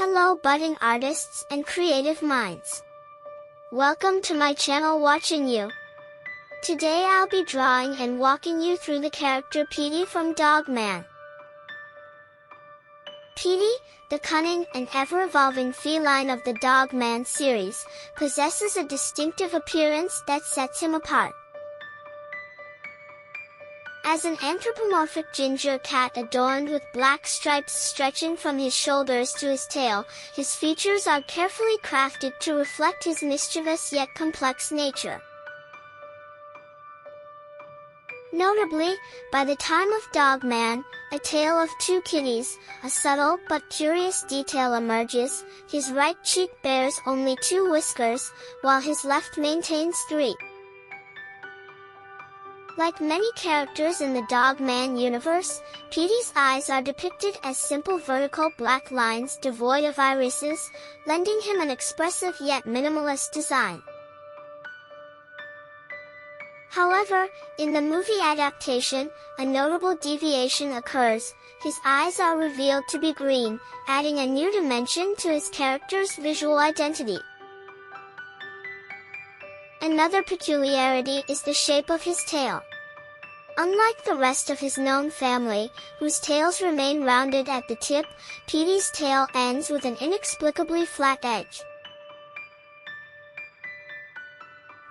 Hello budding artists and creative minds. Welcome to my channel Watching You. Today I'll be drawing and walking you through the character Petey from Dogman. Petey, the cunning and ever-evolving feline of the Dogman series, possesses a distinctive appearance that sets him apart. As an anthropomorphic ginger cat adorned with black stripes stretching from his shoulders to his tail, his features are carefully crafted to reflect his mischievous yet complex nature. Notably, by the time of Dogman, A Tale of Two Kitties, a subtle but curious detail emerges. His right cheek bears only 2 whiskers, while his left maintains 3. Like many characters in the Dogman universe, Petey's eyes are depicted as simple vertical black lines devoid of irises, lending him an expressive yet minimalist design. However, in the movie adaptation, a notable deviation occurs. His eyes are revealed to be green, adding a new dimension to his character's visual identity. Another peculiarity is the shape of his tail. Unlike the rest of his known family, whose tails remain rounded at the tip, Petey's tail ends with an inexplicably flat edge.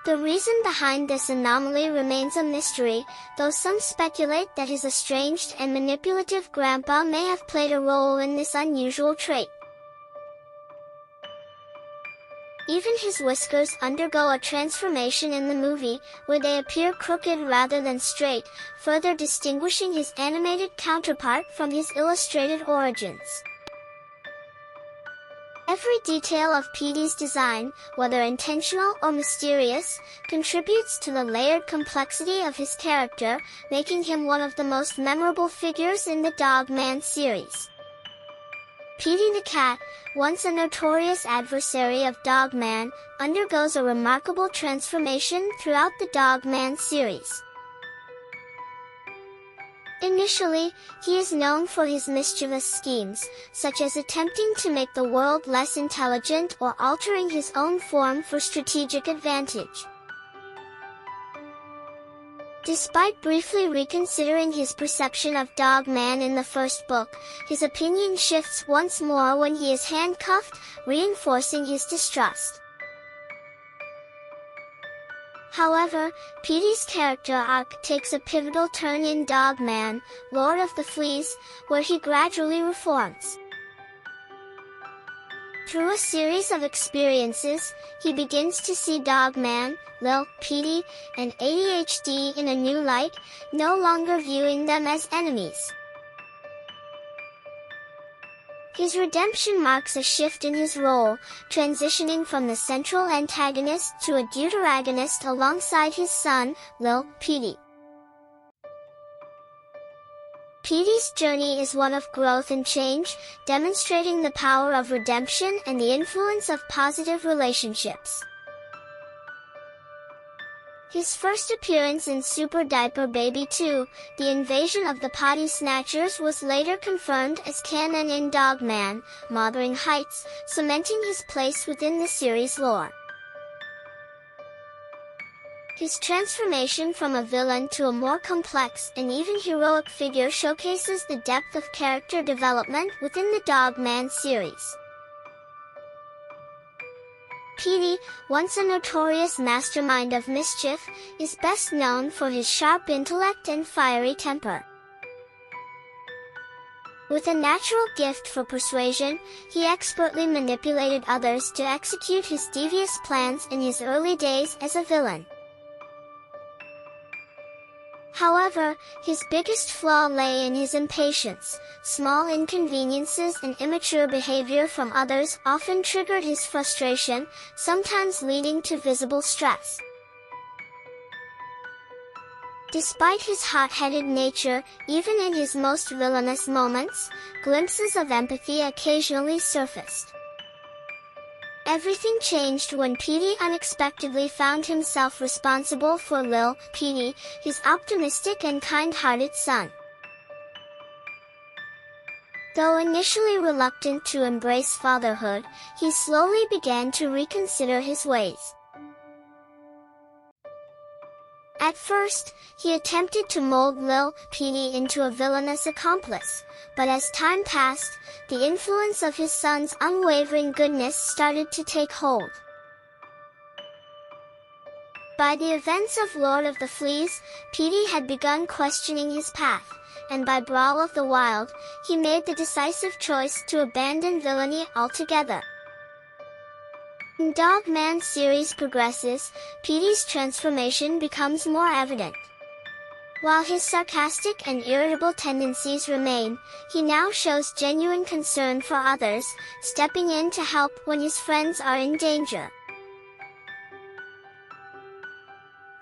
The reason behind this anomaly remains a mystery, though some speculate that his estranged and manipulative grandpa may have played a role in this unusual trait. Even his whiskers undergo a transformation in the movie, where they appear crooked rather than straight, further distinguishing his animated counterpart from his illustrated origins. Every detail of Petey's design, whether intentional or mysterious, contributes to the layered complexity of his character, making him one of the most memorable figures in the Dogman series. Petey the Cat, once a notorious adversary of Dogman, undergoes a remarkable transformation throughout the Dogman series. Initially, he is known for his mischievous schemes, such as attempting to make the world less intelligent or altering his own form for strategic advantage. Despite briefly reconsidering his perception of Dogman in the first book, his opinion shifts once more when he is handcuffed, reinforcing his distrust. However, Petey's character arc takes a pivotal turn in Dogman, Lord of the Fleas, where he gradually reforms. Through a series of experiences, he begins to see Dogman, Lil Petey, and ADHD in a new light, no longer viewing them as enemies. His redemption marks a shift in his role, transitioning from the central antagonist to a deuteragonist alongside his son, Lil Petey. Petey's journey is one of growth and change, demonstrating the power of redemption and the influence of positive relationships. His first appearance in Super Diaper Baby 2, The Invasion of the Potty Snatchers, was later confirmed as canon in Dogman, Mothering Heights, cementing his place within the series lore. His transformation from a villain to a more complex and even heroic figure showcases the depth of character development within the Dogman series. Petey, once a notorious mastermind of mischief, is best known for his sharp intellect and fiery temper. With a natural gift for persuasion, he expertly manipulated others to execute his devious plans in his early days as a villain. However, his biggest flaw lay in his impatience. Small inconveniences and immature behavior from others often triggered his frustration, sometimes leading to visible stress. Despite his hot-headed nature, even in his most villainous moments, glimpses of empathy occasionally surfaced. Everything changed when Petey unexpectedly found himself responsible for Lil Petey, his optimistic and kind-hearted son. Though initially reluctant to embrace fatherhood, he slowly began to reconsider his ways. At first, he attempted to mold Lil Petey into a villainous accomplice, but as time passed, the influence of his son's unwavering goodness started to take hold. By the events of Lord of the Fleas, Petey had begun questioning his path, and by Brawl of the Wild, he made the decisive choice to abandon villainy altogether. As Dogman series progresses, Petey's transformation becomes more evident. While his sarcastic and irritable tendencies remain, he now shows genuine concern for others, stepping in to help when his friends are in danger.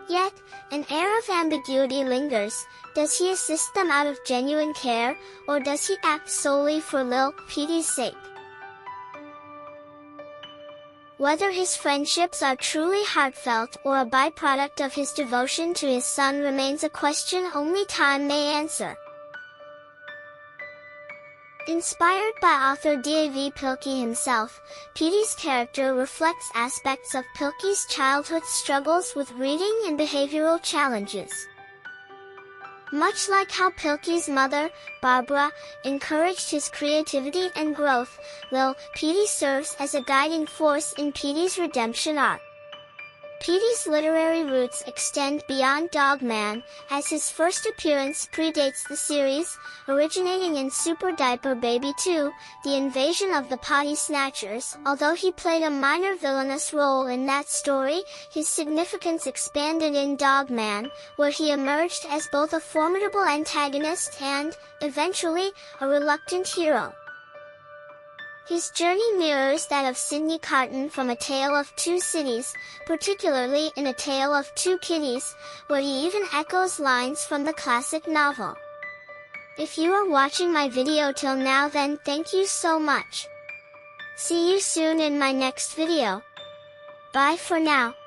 Yet, an air of ambiguity lingers. Does he assist them out of genuine care, or does he act solely for Lil Petey's sake? Whether his friendships are truly heartfelt or a byproduct of his devotion to his son remains a question only time may answer. Inspired by author Dav Pilkey himself, Petey's character reflects aspects of Pilkey's childhood struggles with reading and behavioral challenges. Much like how Pilkey's mother, Barbara, encouraged his creativity and growth, Lil Petey serves as a guiding force in Petey's redemption arc. Petey's literary roots extend beyond Dogman, as his first appearance predates the series, originating in Super Diaper Baby 2, The Invasion of the Potty Snatchers. Although he played a minor villainous role in that story, his significance expanded in Dogman, where he emerged as both a formidable antagonist and, eventually, a reluctant hero. His journey mirrors that of Sidney Carton from A Tale of Two Cities, particularly in A Tale of Two Kitties, where he even echoes lines from the classic novel. If you are watching my video till now, then thank you so much. See you soon in my next video. Bye for now.